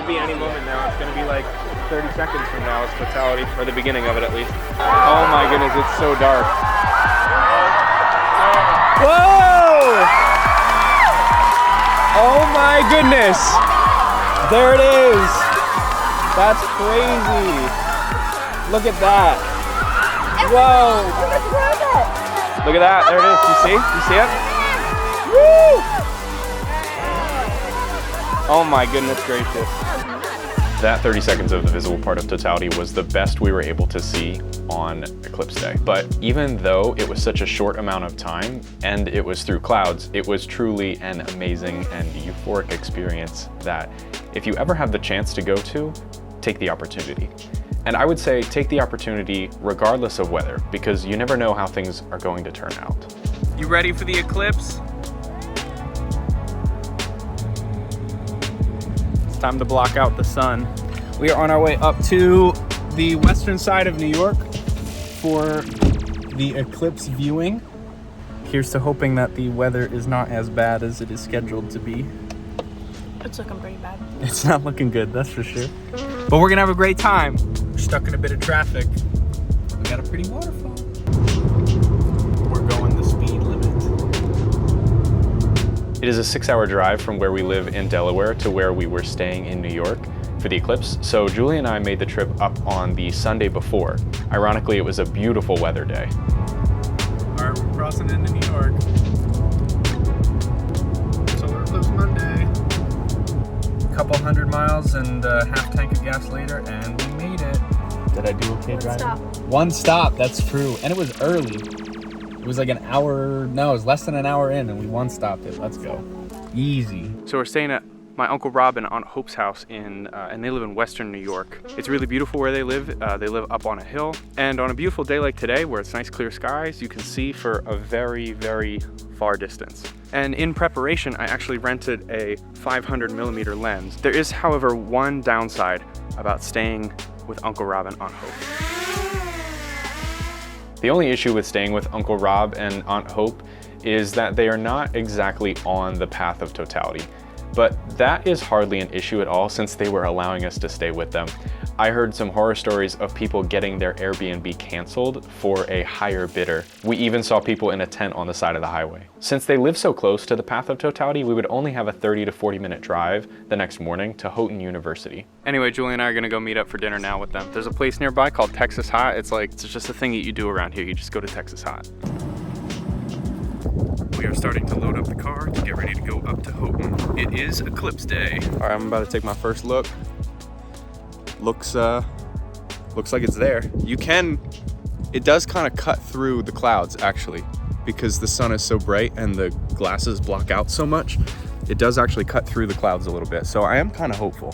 be any moment now. It's gonna be like 30 seconds from now. It's totality, or the beginning of it at least. Oh my goodness, it's so dark. Whoa! Oh my goodness! There it is! That's crazy! Look at that! Whoa! Look at that, there it is. You see? You see it? Woo! Oh my goodness gracious. That 30 seconds of the visible part of totality was the best we were able to see on eclipse day. But even though it was such a short amount of time and it was through clouds, it was truly an amazing and euphoric experience that if you ever have the chance to go to, take the opportunity. And I would say take the opportunity regardless of weather, because you never know how things are going to turn out. You ready for the eclipse? It's time to block out the sun. We are on our way up to the western side of New York for the eclipse viewing. Here's to hoping that the weather is not as bad as it is scheduled to be. It's looking pretty bad. It's not looking good, that's for sure. But we're gonna have a great time. We're stuck in a bit of traffic. We got a pretty waterfall. We're going the speed limit. It is a 6-hour drive from where we live in Delaware to where we were staying in New York for the eclipse. So Julie and I made the trip up on the Sunday before. Ironically, it was a beautiful weather day. All right, we're crossing into New York. Solar Eclipse Monday. A couple 100 miles and a half tank of gas later, and we made it. Did I do okay driving? Stop. One stop, that's true. And it was early. It was like an hour, no, it was less than an hour in, and we one stopped it. Let's go. Easy. So we're staying at my Uncle Rob and Aunt Hope's house and they live in Western New York. It's really beautiful where they live. They live up on a hill. And on a beautiful day like today, where it's nice clear skies, you can see for a very, very far distance. And in preparation, I actually rented a 500mm lens. There is, however, one downside about staying with Uncle Rob and Aunt Hope. The only issue with staying with Uncle Rob and Aunt Hope is that they are not exactly on the path of totality. But that is hardly an issue at all since they were allowing us to stay with them. I heard some horror stories of people getting their Airbnb canceled for a higher bidder. We even saw people in a tent on the side of the highway. Since they live so close to the path of totality, we would only have a 30 to 40 minute drive the next morning to Houghton University. Anyway, Julie and I are gonna go meet up for dinner now with them. There's a place nearby called Texas Hot. It's just a thing that you do around here. You just go to Texas Hot. We are starting to load up the car to get ready to go up to Houghton. It is Eclipse Day. All right, I'm about to take my first look. Looks like it's there. It does kind of cut through the clouds actually, because the sun is so bright and the glasses block out so much. It does actually cut through the clouds a little bit. So I am kind of hopeful.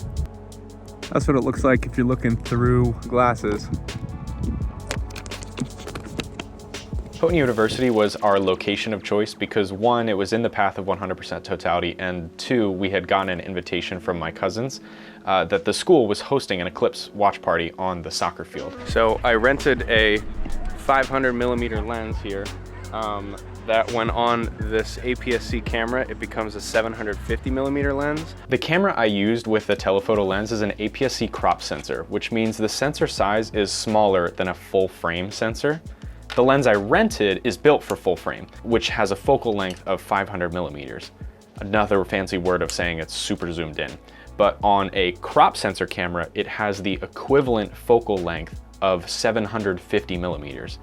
That's what it looks like if you're looking through glasses. Houghton University was our location of choice because 1, it was in the path of 100% totality, and 2, we had gotten an invitation from my cousins that the school was hosting an eclipse watch party on the soccer field. So I rented a 500mm lens here that when on this APS-C camera, it becomes a 750mm lens. The camera I used with the telephoto lens is an APS-C crop sensor, which means the sensor size is smaller than a full frame sensor. The lens I rented is built for full frame, which has a focal length of 500mm. Another fancy word of saying it's super zoomed in. But on a crop sensor camera, it has the equivalent focal length of 750mm.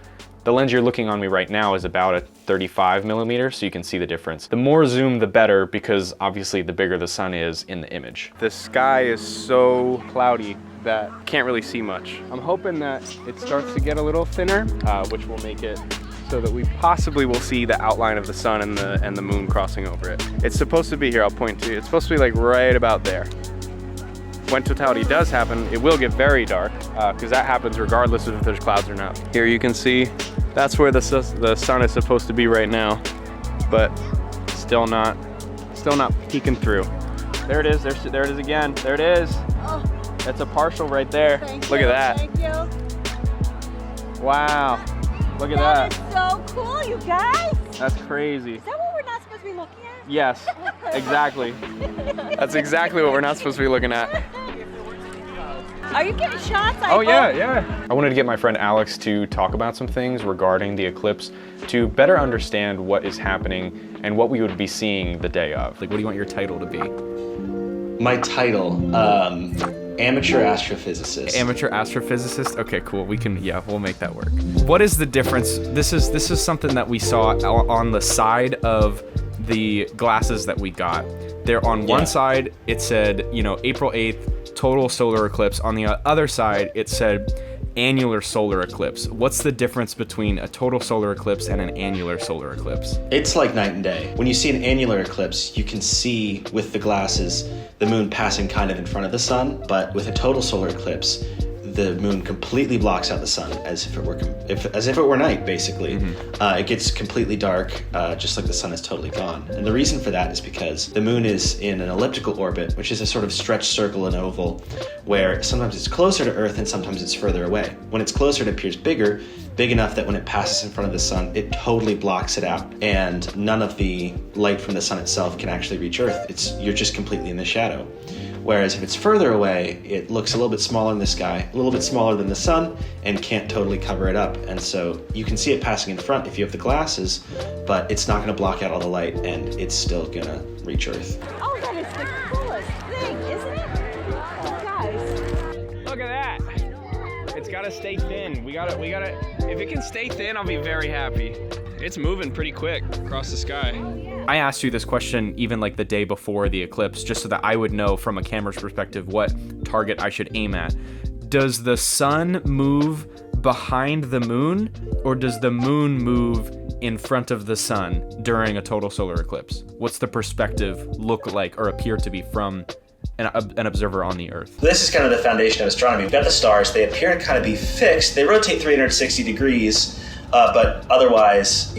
The lens you're looking on me right now is about a 35mm, so you can see the difference. The more zoom, the better, because obviously the bigger the sun is in the image. The sky is so cloudy that can't really see much. I'm hoping that it starts to get a little thinner, which will make it so that we possibly will see the outline of the sun and the moon crossing over it. It's supposed to be here, I'll point to you. It's supposed to be like right about there. When totality does happen, it will get very dark, because that happens regardless of if there's clouds or not. Here you can see, that's where the sun is supposed to be right now, but still not peeking through. There it is, there it is again, there it is. Oh. That's a partial right there. Look at that. Thank you. Wow. Look at that. That is so cool, you guys. That's crazy. Is that what we're not supposed to be looking at? Yes, exactly. That's exactly what we're not supposed to be looking at. Are you getting shots? Oh yeah. I wanted to get my friend Alex to talk about some things regarding the eclipse to better understand what is happening and what we would be seeing the day of. Like, what do you want your title to be? My title, Amateur Astrophysicist. Amateur Astrophysicist? Okay, cool. We'll make that work. What is the difference? This is something that we saw on the side of the glasses that we got. There on one side, it said, April 8th, total solar eclipse. On the other side, it said annular solar eclipse. What's the difference between a total solar eclipse and an annular solar eclipse? It's like night and day. When you see an annular eclipse, you can see with the glasses the moon passing kind of in front of the sun, but with a total solar eclipse, the moon completely blocks out the sun as if it were night, basically. It gets completely dark, just like the sun is totally gone. And the reason for that is because the moon is in an elliptical orbit, which is a sort of stretched circle and oval, where sometimes it's closer to Earth and sometimes it's further away. When it's closer, it appears big enough that when it passes in front of the sun, it totally blocks it out, and none of the light from the sun itself can actually reach Earth. You're just completely in the shadow. Whereas if it's further away, it looks a little bit smaller in the sky, a little bit smaller than the sun, and can't totally cover it up. And so you can see it passing in front if you have the glasses, but it's not going to block out all the light, and it's still going to reach Earth. Oh, that is the coolest thing, isn't it? Oh, guys. Look at that. It's got to stay thin. We gotta, if it can stay thin, I'll be very happy. It's moving pretty quick across the sky. I asked you this question even like the day before the eclipse, just so that I would know from a camera's perspective what target I should aim at. Does the sun move behind the moon, or does the moon move in front of the sun during a total solar eclipse? What's the perspective look like or appear to be from an observer on the Earth? This is kind of the foundation of astronomy. We've got the stars. They appear to kind of be fixed. They rotate 360 degrees. But otherwise,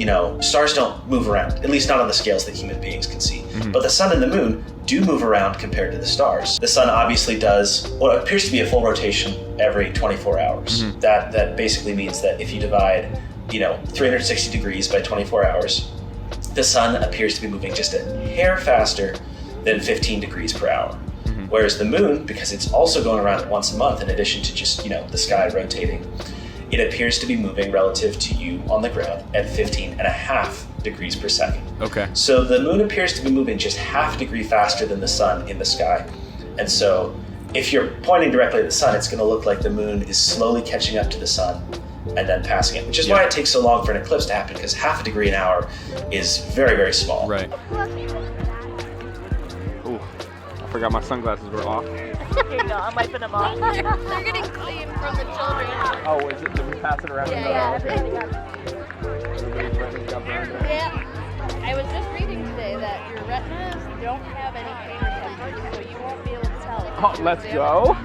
stars don't move around, at least not on the scales that human beings can see. But the sun and the moon do move around compared to the stars. The sun obviously does what appears to be a full rotation every 24 hours. That basically means that if you divide, 360 degrees by 24 hours, the sun appears to be moving just a hair faster than 15 degrees per hour. Whereas the moon, because it's also going around once a month in addition to just, the sky rotating, it appears to be moving relative to you on the ground at 15.5 degrees per second. Okay. So the moon appears to be moving just half a degree faster than the sun in the sky. And so if you're pointing directly at the sun, it's going to look like the moon is slowly catching up to the sun and then passing it, which is why it takes so long for an eclipse to happen, because half a degree an hour is very, very small. Right. Ooh, I forgot my sunglasses were off. Here you go, I'm wiping them off. They're getting clean from the children. Oh, is it? Did we pass it around? Yeah. Everybody's retina got burned. Yeah. I was just reading today that your retinas don't have any pain receptors, so you won't be able to tell. Oh, let's go.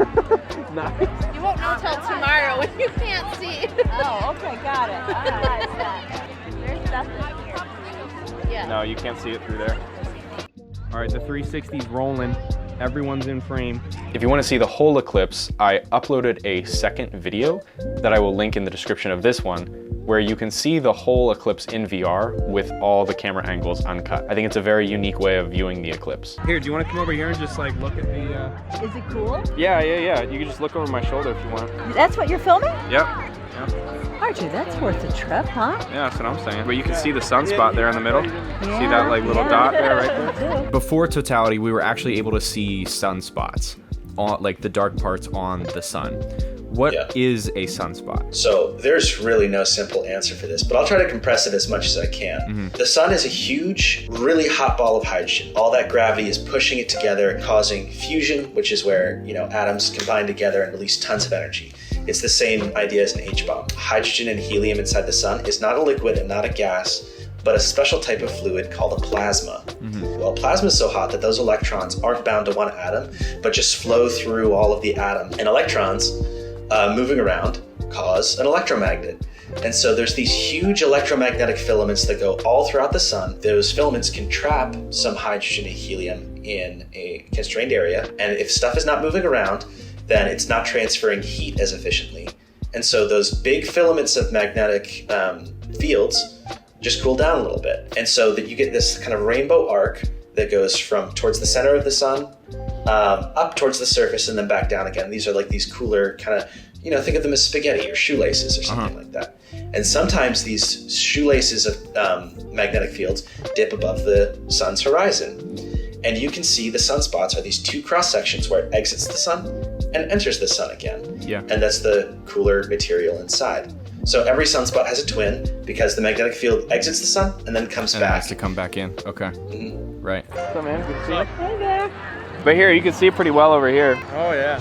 Nice. You won't know till tomorrow when you can't see. Oh, okay, got it. Why is that? There's nothing here. Yeah. No, you can't see it through there. All right, the 360's rolling. Everyone's in frame. If you want to see the whole eclipse, I uploaded a second video that I will link in the description of this one, where you can see the whole eclipse in VR with all the camera angles uncut. I think it's a very unique way of viewing the eclipse. Here, do you want to come over here and just like look at the... Is it cool? Yeah. You can just look over my shoulder if you want. That's what you're filming? Yep. Archie, that's worth a trip, huh? Yeah, that's what I'm saying. But you can see the sunspot there in the middle. See that like little dot there right there? Before totality, we were actually able to see sunspots, on like the dark parts on the sun. What is a sunspot? So there's really no simple answer for this, but I'll try to compress it as much as I can. The sun is a huge, really hot ball of hydrogen. All that gravity is pushing it together, causing fusion, which is where, atoms combine together and release tons of energy. It's the same idea as an H-bomb. Hydrogen and helium inside the sun is not a liquid and not a gas, but a special type of fluid called a plasma. Well, plasma is so hot that those electrons aren't bound to one atom, but just flow through all of the atom. And electrons moving around cause an electromagnet. And so there's these huge electromagnetic filaments that go all throughout the sun. Those filaments can trap some hydrogen and helium in a constrained area. And if stuff is not moving around, then it's not transferring heat as efficiently. And so those big filaments of magnetic fields just cool down a little bit. And so that you get this kind of rainbow arc that goes from towards the center of the sun up towards the surface and then back down again. These are like these cooler kind of, think of them as spaghetti or shoelaces or something like that. And sometimes these shoelaces of magnetic fields dip above the sun's horizon. And you can see the sunspots are these two cross sections where it exits the sun and enters the sun again. Yeah. And that's the cooler material inside. So every sunspot has a twin because the magnetic field exits the sun and then comes And back. it has to come back in. Okay. Mhm. Right. What's up, man? Good to see you. Hey there. But here, you can see it pretty well over here. Oh, yeah.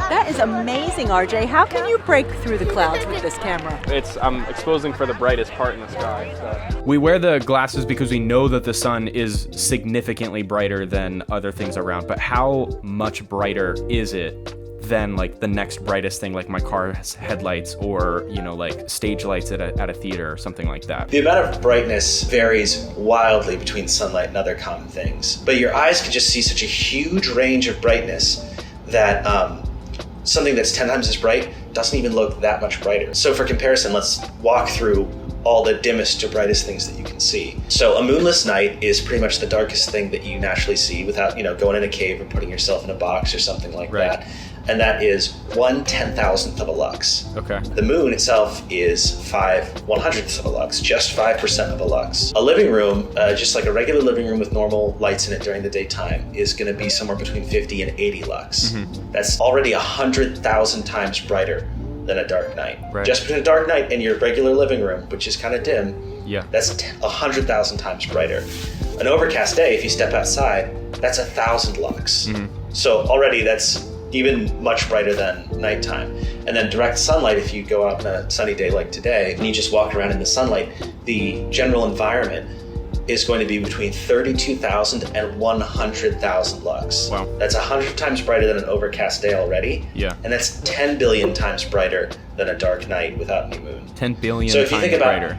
That is amazing, RJ. How can you break through the clouds with this camera? I'm exposing for the brightest part in the sky. So. We wear the glasses because we know that the sun is significantly brighter than other things around, but how much brighter is it than like the next brightest thing, like my car's headlights or, like stage lights at a theater or something like that? The amount of brightness varies wildly between sunlight and other common things, but your eyes can just see such a huge range of brightness that something that's 10 times as bright doesn't even look that much brighter. So for comparison, let's walk through all the dimmest to brightest things that you can see. So a moonless night is pretty much the darkest thing that you naturally see without, going in a cave or putting yourself in a box or something like that. And that is 1/10,000th of a lux. Okay. The moon itself is 5/100ths of a lux, just 5% of a lux. A living room, just like a regular living room with normal lights in it during the daytime, is going to be somewhere between 50 and 80 lux. Mm-hmm. That's already 100,000 times brighter than a dark night. Right. Just between a dark night and your regular living room, which is kind of dim, Yeah. that's 100,000 times brighter. An overcast day, if you step outside, that's 1,000 lux. Mm-hmm. So already that's even much brighter than nighttime. And then direct sunlight, if you go out on a sunny day like today, and you just walk around in the sunlight, the general environment is going to be between 32,000 and 100,000 lux. Wow. That's 100 times brighter than an overcast day already. Yeah. And that's 10 billion times brighter than a dark night without any moon. 10 billion So if you times think about, brighter.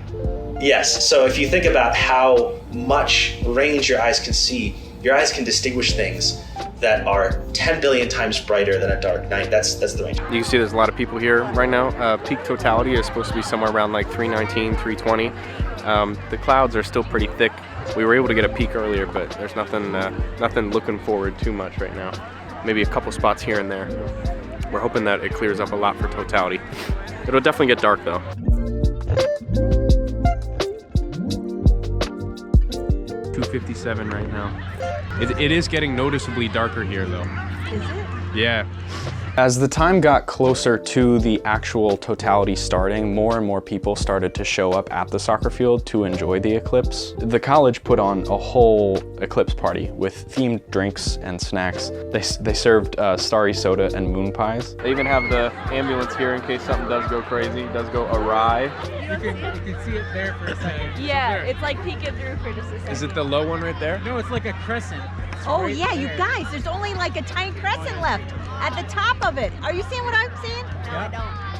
Yes, so if you think about how much range your eyes can see, your eyes can distinguish things that are 10 billion times brighter than a dark night. That's the range. You can see there's a lot of people here right now. Peak totality is supposed to be somewhere around like 319, 320. The clouds are still pretty thick. We were able to get a peak earlier, but there's nothing looking forward too much right now. Maybe a couple spots here and there. We're hoping that it clears up a lot for totality. It'll definitely get dark though. .57 right now. It is getting noticeably darker here though. Is it? Yeah. As the time got closer to the actual totality starting, more and more people started to show up at the soccer field to enjoy the eclipse. The college put on a whole eclipse party with themed drinks and snacks. They served starry soda and moon pies. They even have the ambulance here in case something does go crazy, does go awry. You can see it there for a second. Yeah, There. it's like peeking through for just a second. Is it the low one right there? No, it's like a crescent. It's Oh right yeah, you there. guys, there's only like a tiny crescent left at the top of it. Are you seeing what I'm seeing? Yep.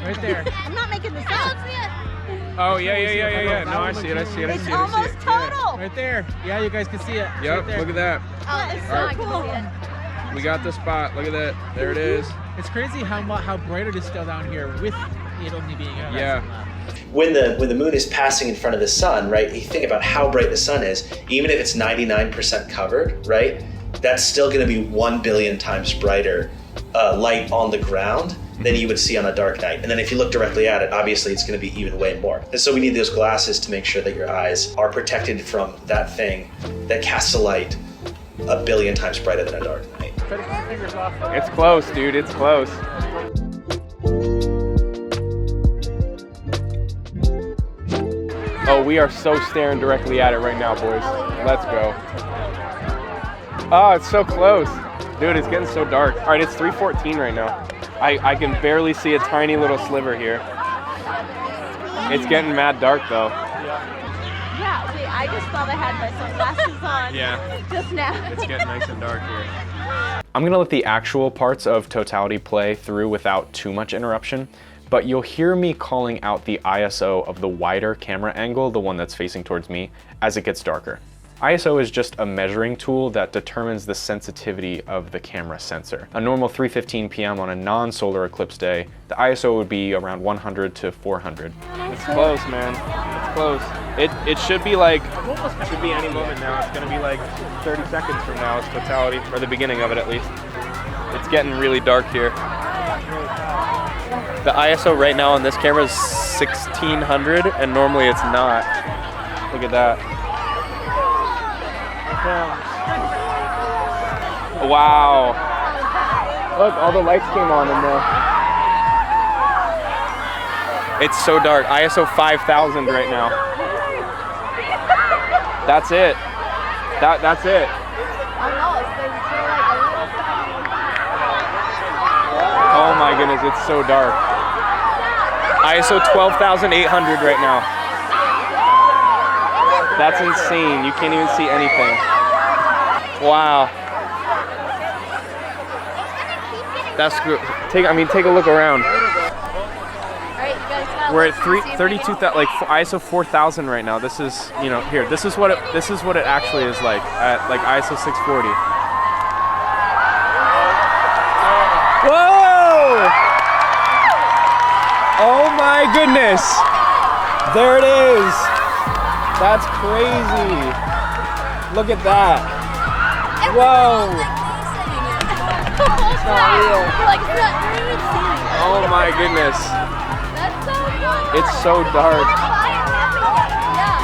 Right there. I'm not making this up. Oh yeah. No, I see it. It's almost total. Right there. Yeah, you guys can see it. It's Yep, right there. look at that. Oh, it's Alright. so cool. We got the spot. Look at that. There it is. It's crazy how bright it is still down here with it only being a Yeah. When the moon is passing in front of the sun, right, you think about how bright the sun is, even if it's 99% covered, right, that's still going to be 1 billion times brighter light on the ground than you would see on a dark night. And then if you look directly at it, obviously it's going to be even way more. And so we need those glasses to make sure that your eyes are protected from that thing that casts a light 1 billion times brighter than a dark night. It's close, dude. It's close. Oh, we are so staring directly at it right now, boys. Let's go. Oh, it's so close. Dude, it's getting so dark. All right, it's 3:14 right now. I can barely see a tiny little sliver here. It's getting mad dark though. Yeah, wait, I just thought I had my sunglasses on. Yeah. Just now. It's getting nice and dark here. I'm gonna let the actual parts of totality play through without too much interruption, but you'll hear me calling out the ISO of the wider camera angle, the one that's facing towards me, as it gets darker. ISO is just a measuring tool that determines the sensitivity of the camera sensor. A normal 3:15 p.m. on a non-solar eclipse day, the ISO would be around 100 to 400. It's close, man. It's close. It should be like, it should be any moment now. It's gonna be like 30 seconds from now. It's totality, or the beginning of it at least. It's getting really dark here. The ISO right now on this camera is 1600, and normally it's not. Look at that. Wow. Look, all the lights came on in there. It's so dark. ISO 5000 right now. That's it. That's it. Oh my goodness, it's so dark. ISO 12,800 right now. That's insane. You can't even see anything. Wow. That's good. Take a look around. We're at 32,000, like ISO 4,000 right now. This is, you know, here. This is what it actually is like at like ISO 640. Whoa! Oh my goodness! There it is. That's crazy. Look at that. Whoa! It's not real. Oh my goodness. It's so dark.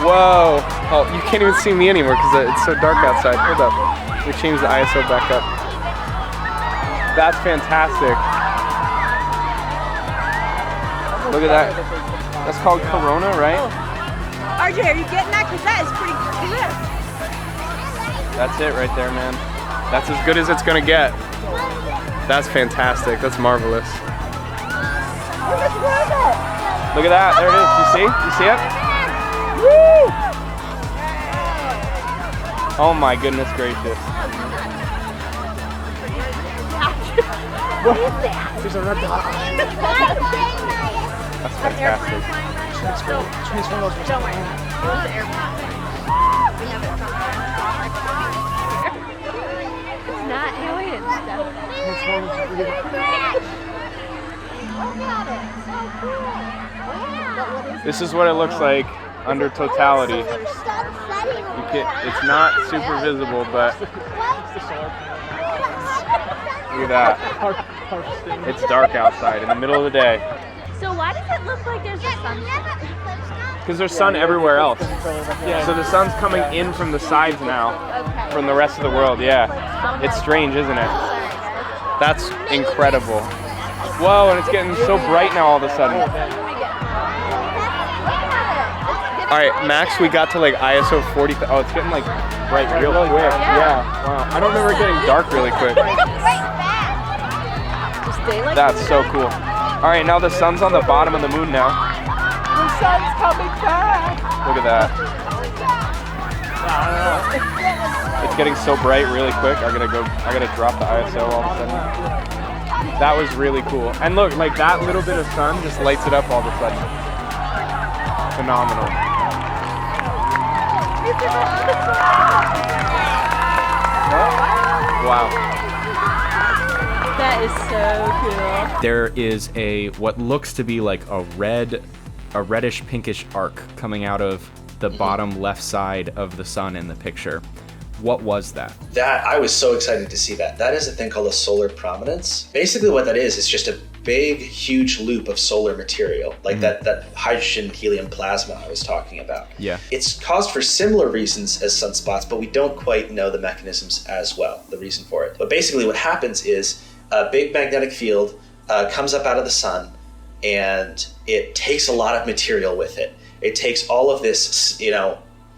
Whoa. Oh, you can't even see me anymore because it's so dark outside. Hold up. We changed the ISO back up. That's fantastic. Look at that. That's called Corona, right? RJ, are you getting that? Because that is pretty clear. That's it right there, man. That's as good as it's going to get. That's fantastic. That's marvelous. Look at that. There it is. You see? You see it? Woo! Oh my goodness gracious. What is that? There's a red dot. That's fantastic. Don't worry. Those are airplanes. We have it from It's not alien stuff. Look at it. So cool. This is what it looks like under totality. It's not super visible, but look at that. It's dark outside in the middle of the day. So why does it look like there's a sunset? Because there's sun everywhere else. So the sun's coming in from the sides now, from the rest of the world. Yeah, it's strange, isn't it? That's incredible. Whoa, and it's getting so bright now all of a sudden. All right, max, we got to like ISO 40. Oh, it's getting like bright real quick. Yeah. Wow. I don't remember it getting dark really quick. That's so cool. All right, now the sun's on the bottom of the moon now. The sun's coming back. Look at that. It's getting so bright really quick. I gotta drop the ISO all of a sudden. That was really cool. And look, like that little bit of sun just lights it up all of a sudden. Phenomenal. Wow. That is so cool. There is what looks to be like a reddish pinkish arc coming out of the bottom left side of the sun in the picture. What was that? I was so excited to see that. That is a thing called a solar prominence. Basically what that is just a big, huge loop of solar material, like that hydrogen helium plasma I was talking about. Yeah. It's caused for similar reasons as sunspots, but we don't quite know the mechanisms as well, the reason for it. But basically what happens is a big magnetic field comes up out of the sun, and it takes a lot of material with it. It takes all of this,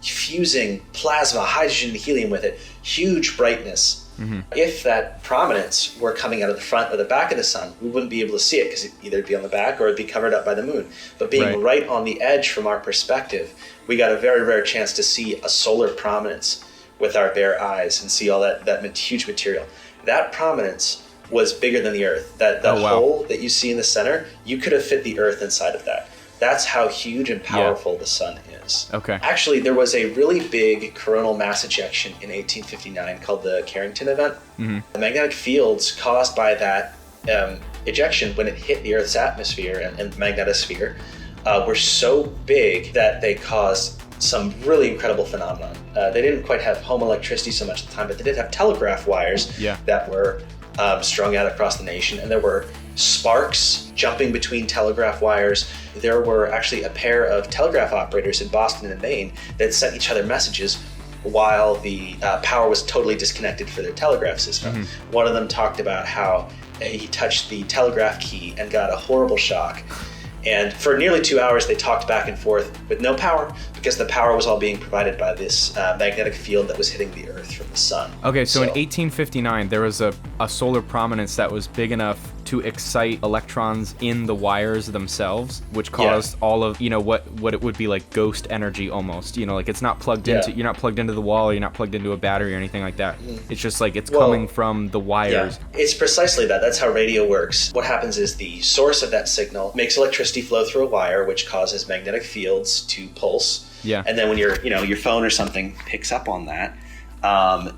fusing plasma, hydrogen, and helium with it, huge brightness. If that prominence were coming out of the front or the back of the sun, we wouldn't be able to see it because it'd either be on the back or it'd be covered up by the moon. But being right on the edge from our perspective, we got a very rare chance to see a solar prominence with our bare eyes and see all that huge material. That prominence was bigger than the Earth. That hole that you see in the center, you could have fit the Earth inside of that. That's how huge and powerful the sun is. Okay. Actually, there was a really big coronal mass ejection in 1859 called the Carrington event. The magnetic fields caused by that ejection when it hit the Earth's atmosphere and magnetosphere were so big that they caused some really incredible phenomenon. They didn't quite have home electricity so much at the time, but they did have telegraph wires that were strung out across the nation, and there were sparks jumping between telegraph wires. There were actually a pair of telegraph operators in Boston and Maine that sent each other messages while the power was totally disconnected for their telegraph system. One of them talked about how he touched the telegraph key and got a horrible shock. And for nearly 2 hours, they talked back and forth with no power, because the power was all being provided by this magnetic field that was hitting the Earth from the sun. Okay, so in 1859, there was a solar prominence that was big enough to excite electrons in the wires themselves, which caused all of, what it would be like ghost energy almost. Like it's not plugged into, you're not plugged into the wall, you're not plugged into a battery or anything like that. It's just like it's coming from the wires. Yeah, it's precisely that. That's how radio works. What happens is the source of that signal makes electricity flow through a wire, which causes magnetic fields to pulse. Yeah. And then when your phone or something picks up on that,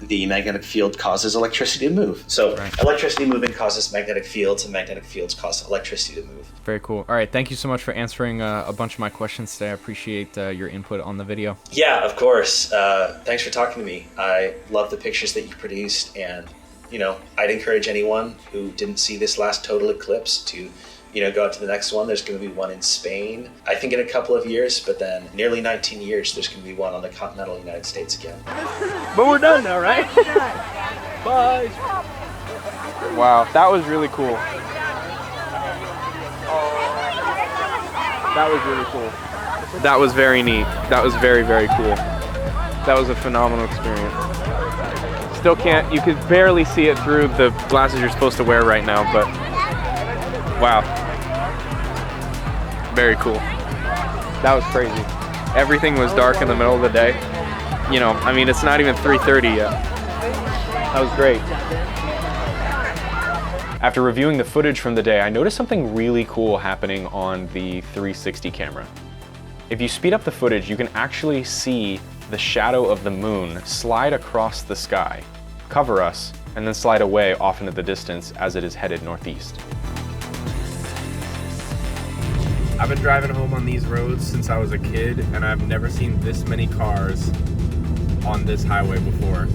the magnetic field causes electricity to move. So electricity moving causes magnetic fields, and magnetic fields cause electricity to move. Very cool. All right, thank you so much for answering a bunch of my questions today. I appreciate your input on the video. Yeah, of course. Thanks for talking to me. I love the pictures that you produced, and I'd encourage anyone who didn't see this last total eclipse to go out to the next one. There's going to be one in Spain, I think in a couple of years, but then nearly 19 years, there's going to be one on the continental United States again. But we're done now, right? Bye. Wow, that was really cool. That was really cool. That was very neat. That was very, very cool. That was a phenomenal experience. Still you could barely see it through the glasses you're supposed to wear right now, but wow. Very cool. That was crazy. Everything was dark in the middle of the day. It's not even 3:30 yet. That was great. After reviewing the footage from the day, I noticed something really cool happening on the 360 camera. If you speed up the footage, you can actually see the shadow of the moon slide across the sky, cover us, and then slide away off into the distance as it is headed northeast. I've been driving home on these roads since I was a kid, and I've never seen this many cars on this highway before.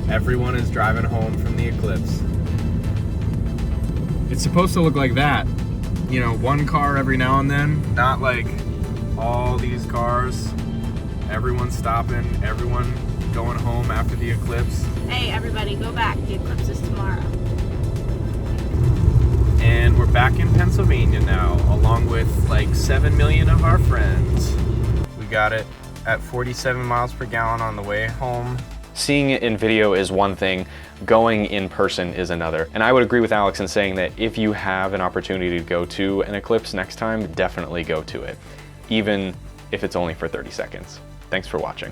Everyone is driving home from the eclipse. It's supposed to look like that. One car every now and then, not like all these cars. Everyone's stopping, everyone going home after the eclipse. Hey, everybody, go back. The eclipse is tomorrow. And we're back in Pennsylvania now, along with like 7 million of our friends. We got it at 47 miles per gallon on the way home. Seeing it in video is one thing, going in person is another. And I would agree with Alex in saying that if you have an opportunity to go to an eclipse next time, definitely go to it, even if it's only for 30 seconds. Thanks for watching.